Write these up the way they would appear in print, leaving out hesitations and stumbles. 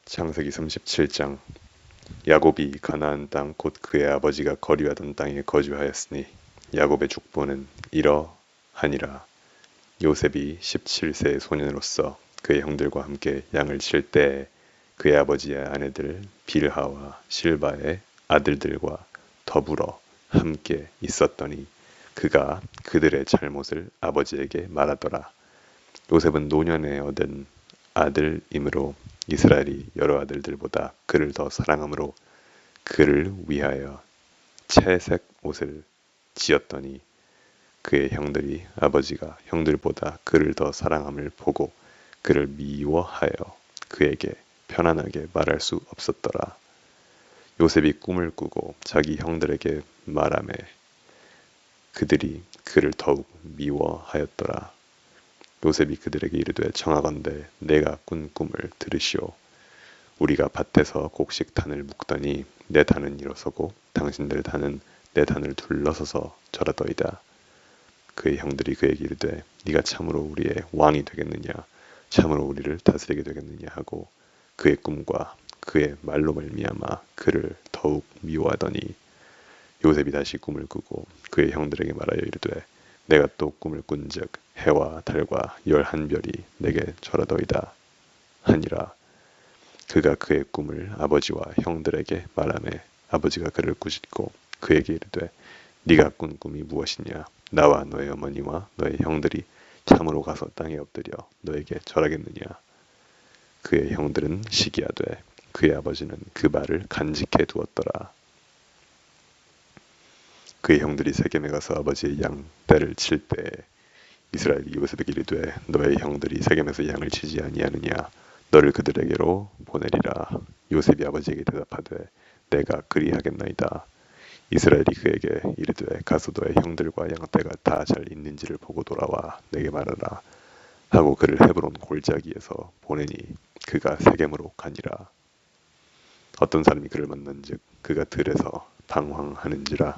창세기 37장. 야곱이 가나안 땅 곧 그의 아버지가 거류하던 땅에 거주하였으니 야곱의 족보는 이러하니라. 요셉이 17세 소년으로서 그의 형들과 함께 양을 칠 때에 그의 아버지의 아내들 빌하와 실바의 아들들과 더불어 함께 있었더니 그가 그들의 잘못을 아버지에게 말하더라. 요셉은 노년에 얻은 아들이므로 이스라엘이 여러 아들들보다 그를 더 사랑하므로 그를 위하여 채색 옷을 지었더니 그의 형들이 아버지가 형들보다 그를 더 사랑함을 보고 그를 미워하여 그에게 편안하게 말할 수 없었더라. 요셉이 꿈을 꾸고 자기 형들에게 말하매 그들이 그를 더욱 미워하였더라. 요셉이 그들에게 이르되 청하건대 내가 꾼 꿈을 들으시오. 우리가 밭에서 곡식 단을 묶더니 내 단은 일어서고 당신들 단은 내 단을 둘러서서 절하더이다. 그의 형들이 그에게 이르되 네가 참으로 우리의 왕이 되겠느냐 참으로 우리를 다스리게 되겠느냐 하고 그의 꿈과 그의 말로 말미암아 그를 더욱 미워하더니 요셉이 다시 꿈을 꾸고 그의 형들에게 말하여 이르되 내가 또 꿈을 꾼즉 해와 달과 11별이 내게 절하더이다 하니라. 그가 그의 꿈을 아버지와 형들에게 말하매 아버지가 그를 꾸짖고 그에게 이르되 네가 꾼 꿈이 무엇이냐 나와 너의 어머니와 너의 형들이 참으로 가서 땅에 엎드려 너에게 절하겠느냐. 그의 형들은 시기하되 그의 아버지는 그 말을 간직해 두었더라. 그의 형들이 세겜에 가서 아버지의 양 떼를 칠 때에 이스라엘이 요셉에게 이르되 너의 형들이 세겜에서 양을 치지 아니하느냐 너를 그들에게로 보내리라. 요셉이 아버지에게 대답하되 내가 그리하겠나이다. 이스라엘이 그에게 이르되 가서 너의 형들과 양떼가 다 잘 있는지를 보고 돌아와 내게 말하라 하고 그를 헤브론 골짜기에서 보내니 그가 세겜으로 가니라. 어떤 사람이 그를 만난즉 그가 들에서 방황하는지라.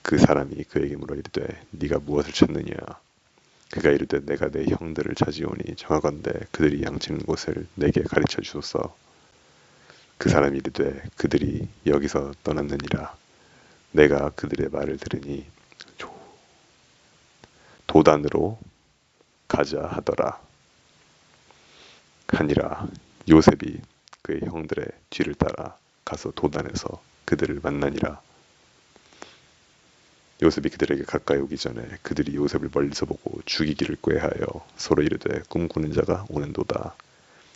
그 사람이 그에게 물어 이르되 네가 무엇을 찾느냐. 그가 이르되 내가 내 형들을 찾으오니 청하건대 그들이 양치는 곳을 내게 가르쳐 주소서. 그 사람이 이르되 그들이 여기서 떠났느니라. 내가 그들의 말을 들으니 도단으로 가자 하더라 하니라. 요셉이 그의 형들의 뒤를 따라 가서 도단에서 그들을 만나니라. 요셉이 그들에게 가까이 오기 전에 그들이 요셉을 멀리서 보고 죽이기를 꾀하여 서로 이르되 꿈꾸는 자가 오는도다.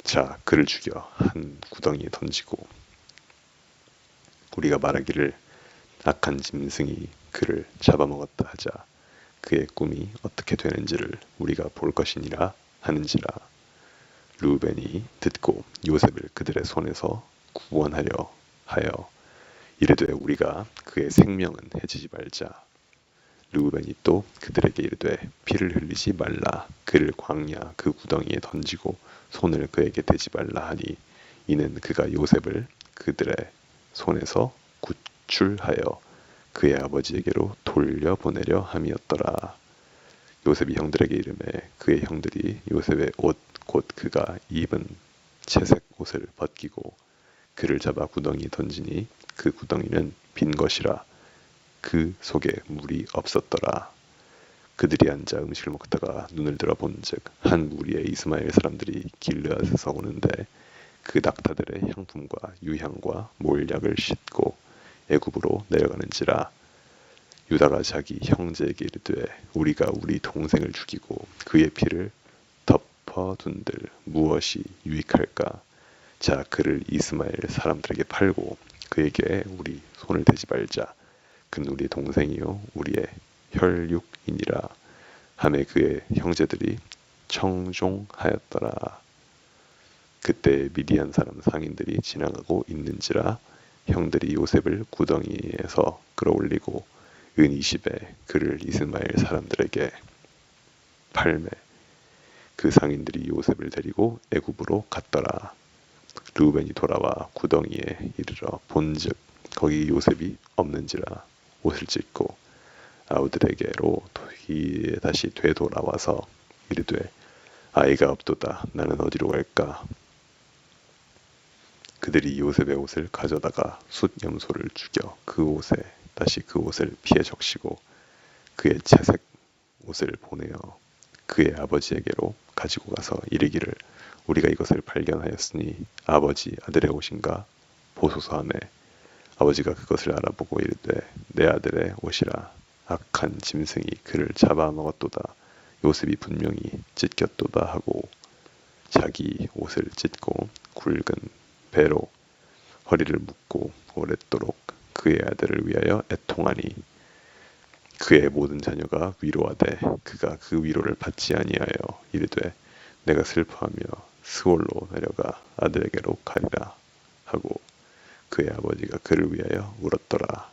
자 그를 죽여 한 구덩이에 던지고 우리가 말하기를 악한 짐승이 그를 잡아먹었다 하자. 그의 꿈이 어떻게 되는지를 우리가 볼 것이니라 하는지라. 르우벤이 듣고 요셉을 그들의 손에서 구원하려 하여 이르되 우리가 그의 생명은 해치지 말자. 르우벤이 또 그들에게 이르되 피를 흘리지 말라. 그를 광야 그 구덩이에 던지고 손을 그에게 대지 말라 하니 이는 그가 요셉을 그들의 손에서 구출하여 그의 아버지에게로 돌려보내려 함이었더라. 요셉이 형들에게 이르매 그의 형들이 요셉의 옷 곧 그가 입은 채색 옷을 벗기고 그를 잡아 구덩이에 던지니 그 구덩이는 빈 것이라. 그 속에 물이 없었더라. 그들이 앉아 음식을 먹다가 눈을 들어 본즉 한 무리의 이스마엘 사람들이 길르앗에서 오는데 그 낙타들의 향품과 유향과 몰약을 싣고 애굽으로 내려가는지라. 유다가 자기 형제에게 이르되 우리가 우리 동생을 죽이고 그의 피를 덮어둔들 무엇이 유익할까. 자 그를 이스마엘 사람들에게 팔고 그에게 우리 손을 대지 말자. 그는 우리 동생이요 우리의 혈육이니라 하매 그의 형제들이 청종하였더라. 그때 미디안 사람 상인들이 지나가고 있는지라. 형들이 요셉을 구덩이에서 끌어올리고 은 20에 그를 이스마엘 사람들에게 팔매 그 상인들이 요셉을 데리고 애굽으로 갔더라. 르우벤이 돌아와 구덩이에 이르러 본즉 거기 요셉이 없는지라. 옷을 찢고 아우들에게로 다시 되돌아와서 이르되 아이가 없도다. 나는 어디로 갈까. 그들이 요셉의 옷을 가져다가 숫 염소를 죽여 그 옷을 피해 적시고 그의 채색 옷을 보내어 그의 아버지에게로 가지고 가서 이르기를 우리가 이것을 발견하였으니 아버지 아들의 옷인가 보소서 하매 아버지가 그것을 알아보고 이르되 내 아들의 옷이라 악한 짐승이 그를 잡아먹었도다 요셉이 분명히 찢겼도다 하고 자기 옷을 찢고 굵은 배로 허리를 묶고 오랫도록 그의 아들을 위하여 애통하니 그의 모든 자녀가 위로하되 그가 그 위로를 받지 아니하여 이르되 내가 슬퍼하며 스올로 내려가 아들에게로 가리라 하고 그의 아버지가 그를 위하여 울었더라.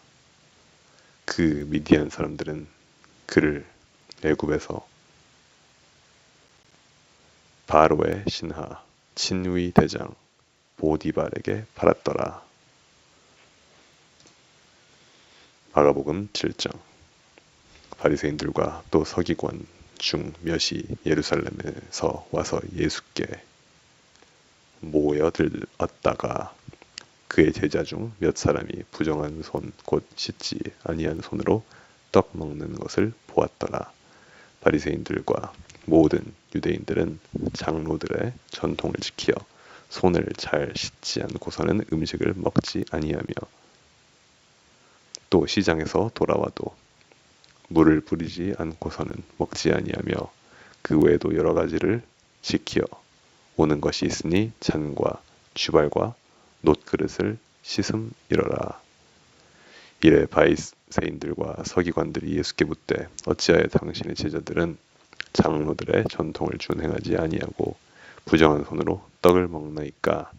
그 미디안 사람들은 그를 애굽에서 바로의 신하 친위 대장 보디발에게 팔았더라. 마가복음 7장. 바리새인들과 또 서기관 중 몇이 예루살렘에서 와서 예수께 모여들었다가 그의 제자 중 몇 사람이 부정한 손 곧 씻지 아니한 손으로 떡 먹는 것을 보았더라. 바리새인들과 모든 유대인들은 장로들의 전통을 지키어 손을 잘 씻지 않고서는 음식을 먹지 아니하며 또 시장에서 돌아와도 물을 뿌리지 않고서는 먹지 아니하며 그 외에도 여러 가지를 지키어 오는 것이 있으니 잔과 주발과 놋그릇을 씻음이러라. 이래 바리새인들과 서기관들이 예수께 묻되 어찌하여 당신의 제자들은 장로들의 전통을 준행하지 아니하고 부정한 손으로 떡을 먹나이까?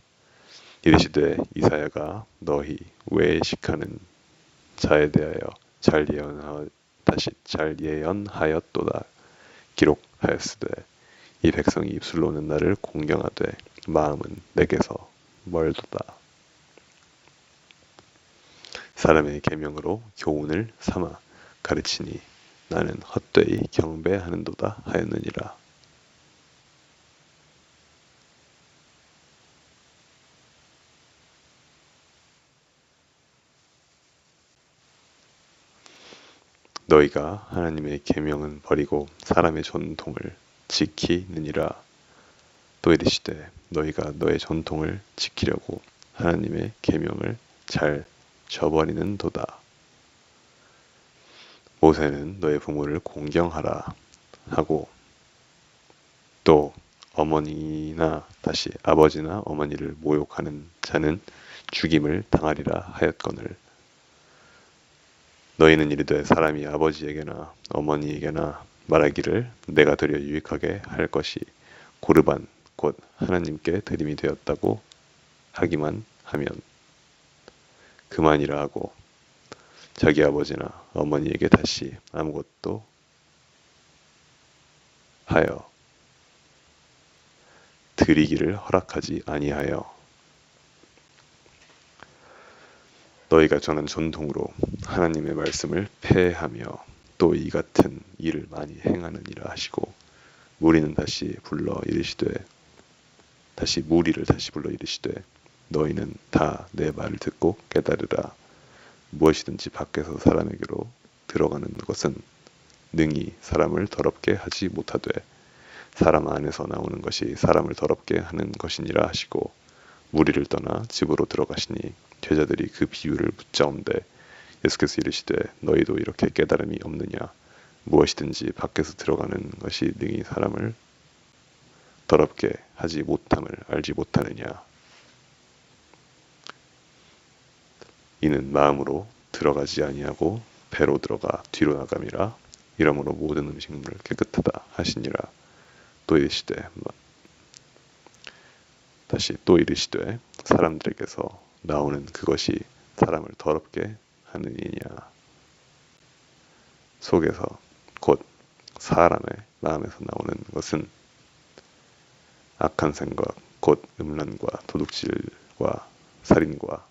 이르시되 이사야가 너희 외식하는 자에 대하여 잘 예언하였도다. 기록하였으되 이 백성이 입술로는 나를 공경하되 마음은 내게서 멀도다. 사람의 계명으로 교훈을 삼아 가르치니 나는 헛되이 경배하는도다 하였느니라. 너희가 하나님의 계명은 버리고 사람의 전통을 지키느니라. 또 이르시되 너희가 너의 전통을 지키려고 하나님의 계명을 잘 저버리는도다. 모세는 너의 부모를 공경하라 하고 또 어머니나 다시 아버지나 어머니를 모욕하는 자는 죽임을 당하리라 하였거늘 너희는 이르되 사람이 아버지에게나 어머니에게나 말하기를 내가 드려 유익하게 할 것이 고르반 곧 하나님께 드림이 되었다고 하기만 하면 그만이라 하고 자기 아버지나 어머니에게 다시 아무것도 하여 드리기를 허락하지 아니하여 너희가 전한 전통으로 하나님의 말씀을 폐하며 또 이 같은 일을 많이 행하느니라 하시고 무리를 다시 불러 이르시되 너희는 다 내 말을 듣고 깨달으라. 무엇이든지 밖에서 사람에게로 들어가는 것은 능히 사람을 더럽게 하지 못하되 사람 안에서 나오는 것이 사람을 더럽게 하는 것이니라 하시고 무리를 떠나 집으로 들어가시니 제자들이 그 비유를 묻자온대 예수께서 이르시되 너희도 이렇게 깨달음이 없느냐 무엇이든지 밖에서 들어가는 것이 능히 사람을 더럽게 하지 못함을 알지 못하느냐 이는 마음으로 들어가지 아니하고 배로 들어가 뒤로 나감이라 이러므로 모든 음식물을 깨끗하다 하시니라. 또 이르시되 사람들에게서 나오는 그것이 사람을 더럽게 하느니냐 속에서 곧 사람의 마음에서 나오는 것은 악한 생각 곧 음란과 도둑질과 살인과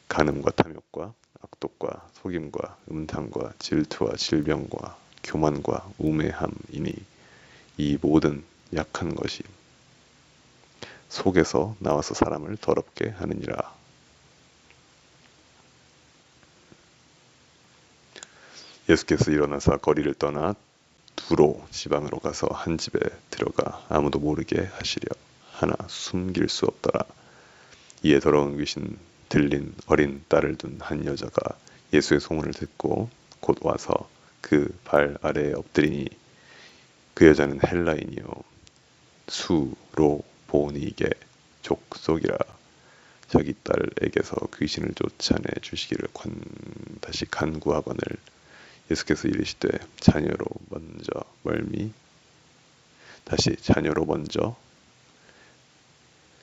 간음과 탐욕과 악독과 속임과 음탕과 질투와 질병과 교만과 우매함이니 이 모든 약한 것이 속에서 나와서 사람을 더럽게 하느니라. 예수께서 일어나사 거리를 떠나 두로 지방으로 가서 한 집에 들어가 아무도 모르게 하시려 하나 숨길 수 없더라. 이에 더러운 귀신 들린 어린 딸을 둔 한 여자가 예수의 소문을 듣고 곧 와서 그 발 아래에 엎드리니 그 여자는 헬라인이요 수로 보니게 족속이라. 자기 딸에게서 귀신을 쫓아내 주시기를 다시 간구하거늘 예수께서 이르시되 자녀로 먼저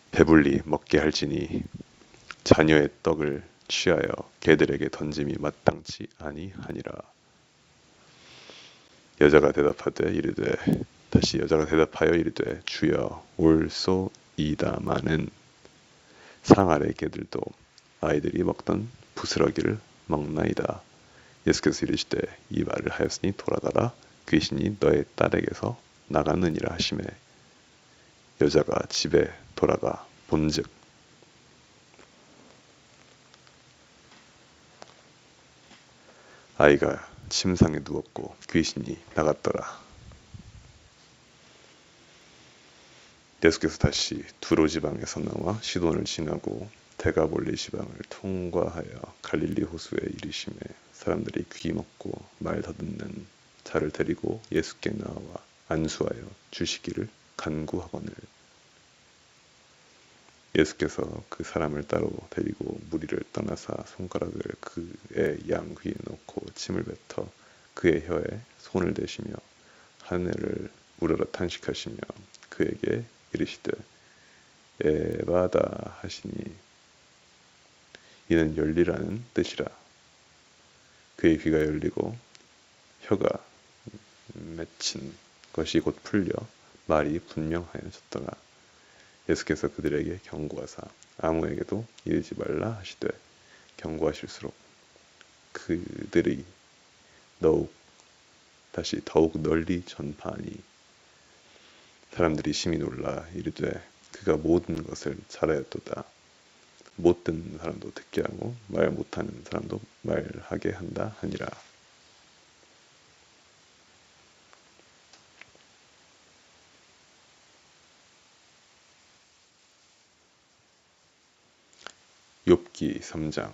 배불리 먹게 할지니 자녀의 떡을 취하여 개들에게 던짐이 마땅치 아니하니라. 여자가 대답하여 이르되 주여 올소이다마는 상 아래 개들도 아이들이 먹던 부스러기를 먹나이다. 예수께서 이르시되 이 말을 하였으니 돌아가라 귀신이 너의 딸에게서 나갔느니라 하시매 여자가 집에 돌아가 본즉 아이가 침상에 누웠고 귀신이 나갔더라. 예수께서 다시 두로 지방에서 나와 시돈을 지나고 데가볼리 지방을 통과하여 갈릴리 호수에 이르시매 사람들이 귀 먹고 말 더듬는 자를 데리고 예수께 나와 안수하여 주시기를 간구하거늘 예수께서 그 사람을 따로 데리고 무리를 떠나사 손가락을 그의 양 귀에 놓고 침을 뱉어 그의 혀에 손을 대시며 하늘을 우러러 탄식하시며 그에게 이르시되 에바다 하시니 이는 열리라는 뜻이라. 그의 귀가 열리고 혀가 맺힌 것이 곧 풀려 말이 분명하여졌더라. 예수께서 그들에게 경고하사 아무에게도 이르지 말라 하시되 경고하실수록 그들이 더욱 널리 전파하니 사람들이 심히 놀라 이르되 그가 모든 것을 잘하였도다. 못 듣는 사람도 듣게 하고 말 못하는 사람도 말하게 한다 하니라. 욥기 3장.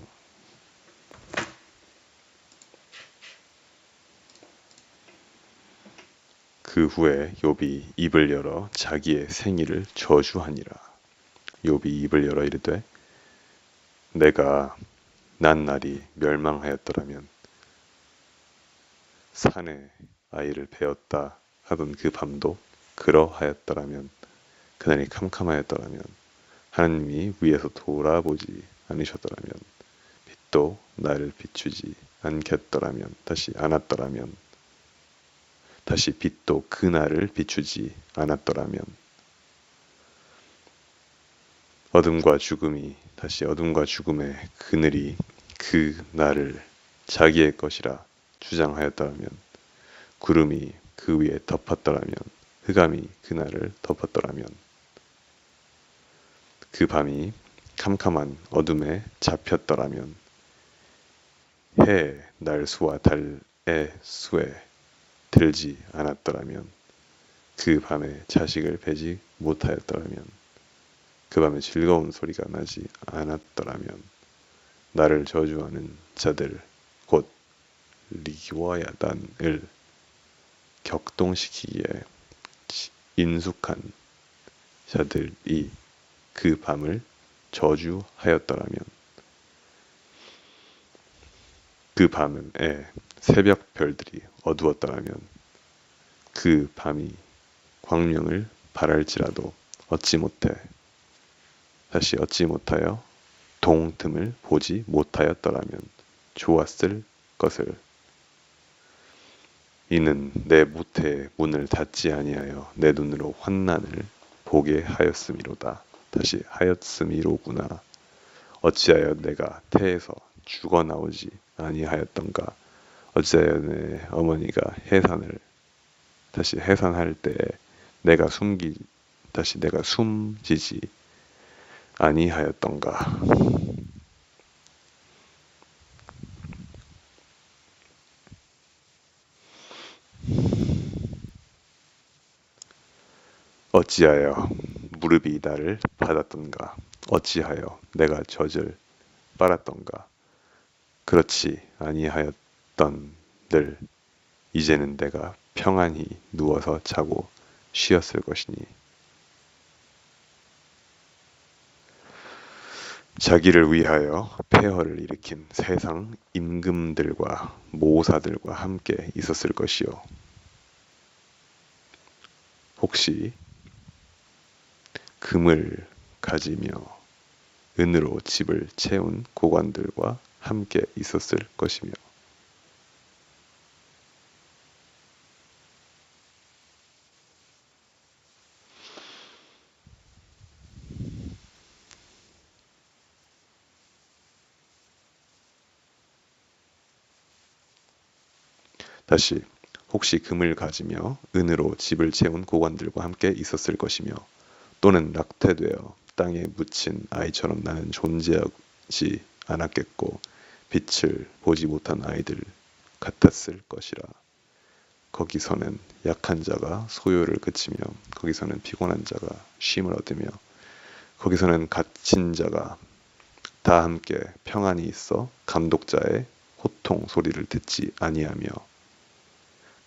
그 후에 욥이 입을 열어 자기의 생일을 저주하니라. 욥이 입을 열어 이르되 내가 난 날이 멸망하였더라면 산에 아이를 베었다 하던 그 밤도 그러하였더라면 그날이 캄캄하였더라면 하나님이 위에서 돌아보지 않으셨더라면 빛도 나를 비추지 않겠더라면 다시 빛도 그날을 비추지 않았더라면 어둠과 죽음의 그늘이 그 날을 자기의 것이라 주장하였더라면 구름이 그 위에 덮었더라면 흑암이 그 날을 덮었더라면 그 밤이 캄캄한 어둠에 잡혔더라면 해의 날수와 달의 수에 들지 않았더라면 그 밤에 자식을 베지 못하였더라면 그 밤에 즐거운 소리가 나지 않았더라면 나를 저주하는 자들 곧 리와야단을 격동시키기에 인숙한 자들이 그 밤을 저주하였더라면 그 밤에 새벽 별들이 어두웠더라면 그 밤이 광명을 발할지라도 어찌 못하여 동틈을 보지 못하였더라면 좋았을 것을. 이는 내 모태의 문을 닫지 아니하여 내 눈으로 환난을 보게 하였음이로다. 다시 하였음이로구나. 어찌하여 내가 태에서 죽어 나오지 아니하였던가. 어찌하여 내 어머니가 해산할 때에 내가 숨지지 아니하였던가. 어찌하여 무릎이 나를 받았던가. 어찌하여 내가 젖을 빨았던가. 그렇지 아니하였던들 이제는 내가 평안히 누워서 자고 쉬었을 것이니. 자기를 위하여 폐허를 일으킨 세상 임금들과 모사들과 함께 있었을 것이요. 혹시 금을 가지며 은으로 집을 채운 고관들과 함께 있었을 것이며. 다시 혹시 금을 가지며 은으로 집을 채운 고관들과 함께 있었을 것이며 또는 낙태되어 땅에 묻힌 아이처럼 나는 존재하지 않았겠고 빛을 보지 못한 아이들 같았을 것이라. 거기서는 약한 자가 소요를 그치며 거기서는 피곤한 자가 쉼을 얻으며 거기서는 갇힌 자가 다 함께 평안히 있어 감독자의 호통 소리를 듣지 아니하며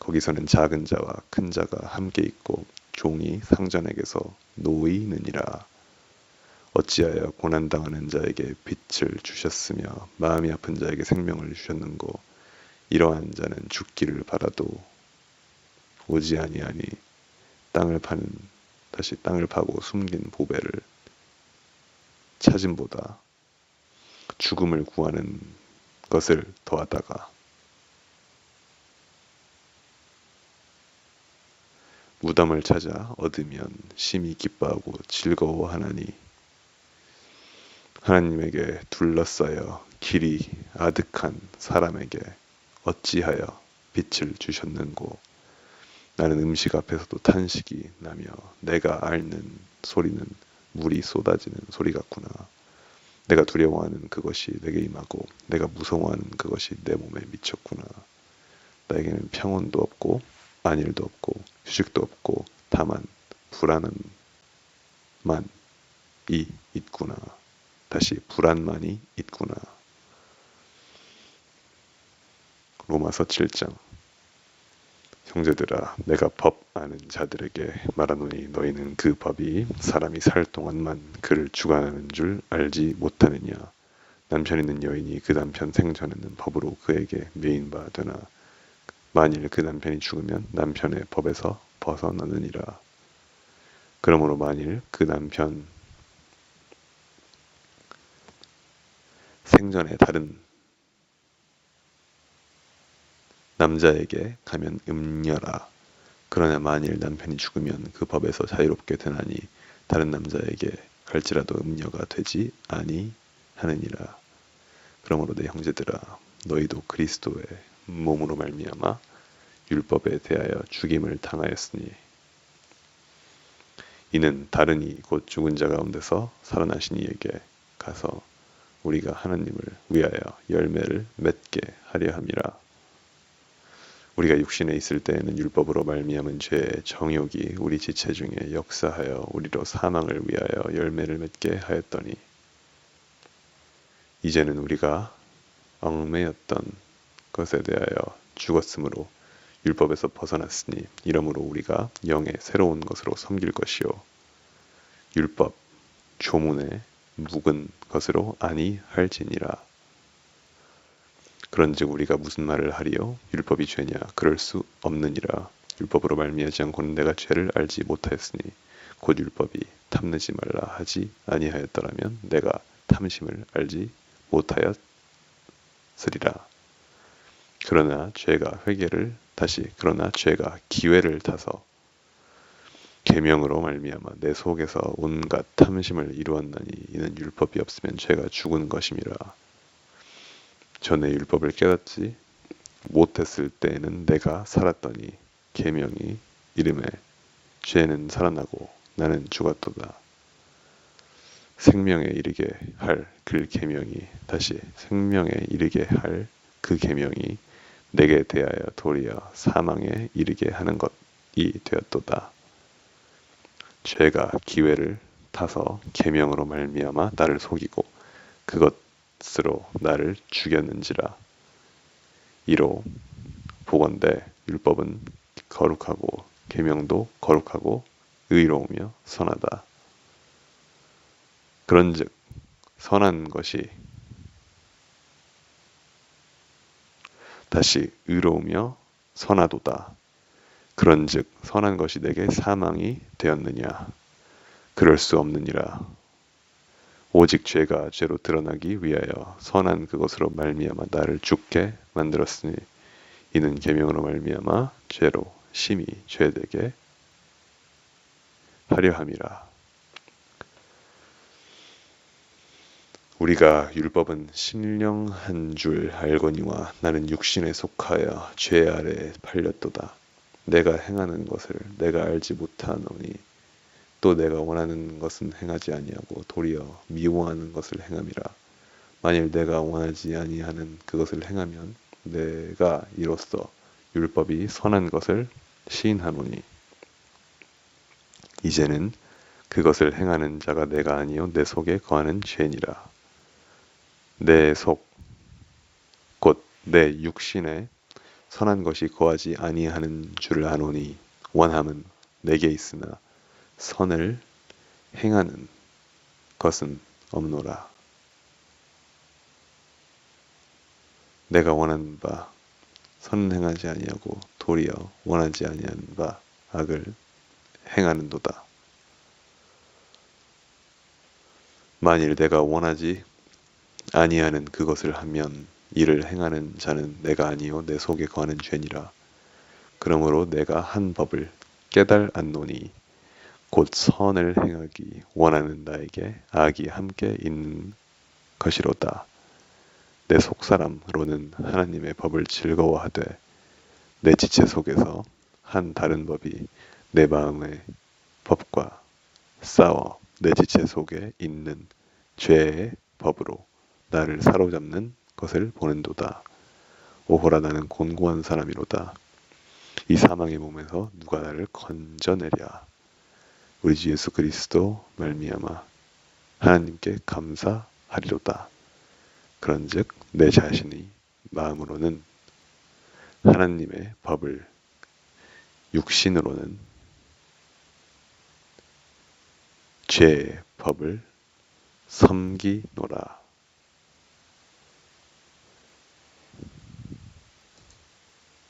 거기서는 작은 자와 큰 자가 함께 있고 종이 상전에게서 놓이느니라. 어찌하여 고난당하는 자에게 빛을 주셨으며 마음이 아픈 자에게 생명을 주셨는고 이러한 자는 죽기를 바라도 오지 아니하니 땅을 파고 숨긴 보배를 찾음보다 죽음을 구하는 것을 더하다가 무덤을 찾아 얻으면 심히 기뻐하고 즐거워하나니 하나님에게 둘러싸여 길이 아득한 사람에게 어찌하여 빛을 주셨는고. 나는 음식 앞에서도 탄식이 나며 내가 앓는 소리는 물이 쏟아지는 소리 같구나. 내가 두려워하는 그것이 내게 임하고 내가 무서워하는 그것이 내 몸에 미쳤구나. 나에게는 평온도 없고 안일도 없고 휴식도 없고 다만 불안만이 있구나. 다시 불안만이 있구나. 로마서 7장. 형제들아 내가 법 아는 자들에게 말하노니 너희는 그 법이 사람이 살 동안만 그를 주관하는 줄 알지 못하느냐. 남편 있는 여인이 그 남편 생전에는 법으로 그에게 매인 바 되나 만일 그 남편이 죽으면 남편의 법에서 벗어나느니라. 그러므로 만일 그 남편 생전에 다른 남자에게 가면 음녀라. 그러나 만일 남편이 죽으면 그 법에서 자유롭게 되나니 다른 남자에게 갈지라도 음녀가 되지 아니하느니라. 그러므로 내 형제들아 너희도 그리스도의 몸으로 말미암아 율법에 대하여 죽임을 당하였으니 이는 다른 이 곧 죽은 자 가운데서 살아나신 이에게 가서 우리가 하나님을 위하여 열매를 맺게 하려 함이라. 우리가 육신에 있을 때에는 율법으로 말미암은 죄의 정욕이 우리 지체 중에 역사하여 우리로 사망을 위하여 열매를 맺게 하였더니 이제는 우리가 얽매였던 것에 대하여 죽었으므로 율법에서 벗어났으니 이러므로 우리가 영의 새로운 것으로 섬길 것이요 율법 조문에 묵은 것으로 아니할지니라. 그런즉 우리가 무슨 말을 하리요? 율법이 죄냐? 그럴 수 없느니라. 율법으로 말미암지 않고는 내가 죄를 알지 못하였으니 곧 율법이 탐내지 말라 하지 아니하였더라면 내가 탐심을 알지 못하였으리라. 그러나 죄가 기회를 타서 계명으로 말미암아 내 속에서 온갖 탐심을 이루었나니 이는 율법이 없으면 죄가 죽은 것임이라. 전에 율법을 깨닫지 못했을 때에는 내가 살았더니 계명이 이름에 죄는 살아나고 나는 죽었도다. 생명에 이르게 할 그 계명이 다시 생명에 이르게 할 그 계명이 내게 대하여 도리어 사망에 이르게 하는 것이 되었도다. 죄가 기회를 타서 계명으로 말미암아 나를 속이고 그것으로 나를 죽였는지라. 이로 보건대 율법은 거룩하고 계명도 거룩하고 의로우며 선하다. 그런즉 선한 것이 다시 의로우며 선하도다. 그런즉 선한 것이 내게 사망이 되었느냐? 그럴 수 없느니라. 오직 죄가 죄로 드러나기 위하여 선한 그것으로 말미암아 나를 죽게 만들었으니 이는 계명으로 말미암아 죄로 심히 죄되게 하려 함이라. 우리가 율법은 신령한 줄 알거니와 나는 육신에 속하여 죄 아래에 팔렸도다. 내가 행하는 것을 내가 알지 못하노니 또 내가 원하는 것은 행하지 아니하고 도리어 미워하는 것을 행함이라. 만일 내가 원하지 아니하는 그것을 행하면 내가 이로써 율법이 선한 것을 시인하노니 이제는 그것을 행하는 자가 내가 아니요 내 속에 거하는 죄니라. 내 속 곧 내 육신에 선한 것이 거하지 아니하는 줄을 아노니 원함은 내게 있으나 선을 행하는 것은 없노라. 내가 원하는 바 선은 행하지 아니하고 도리어 원하지 아니하는 바 악을 행하는도다. 만일 내가 원하지 아니하는 그것을 하면 이를 행하는 자는 내가 아니요 내 속에 거하는 죄니라. 그러므로 내가 한 법을 깨달았노니 곧 선을 행하기 원하는 나에게 악이 함께 있는 것이로다. 내 속사람으로는 하나님의 법을 즐거워하되 내 지체 속에서 한 다른 법이 내 마음의 법과 싸워 내 지체 속에 있는 죄의 법으로 나를 사로잡는 것을 보는도다. 오호라 나는 곤고한 사람이로다. 이 사망의 몸에서 누가 나를 건져내랴. 우리 주 예수 그리스도 말미암아 하나님께 감사하리로다. 그런즉 내 자신이 마음으로는 하나님의 법을 육신으로는 죄의 법을 섬기노라.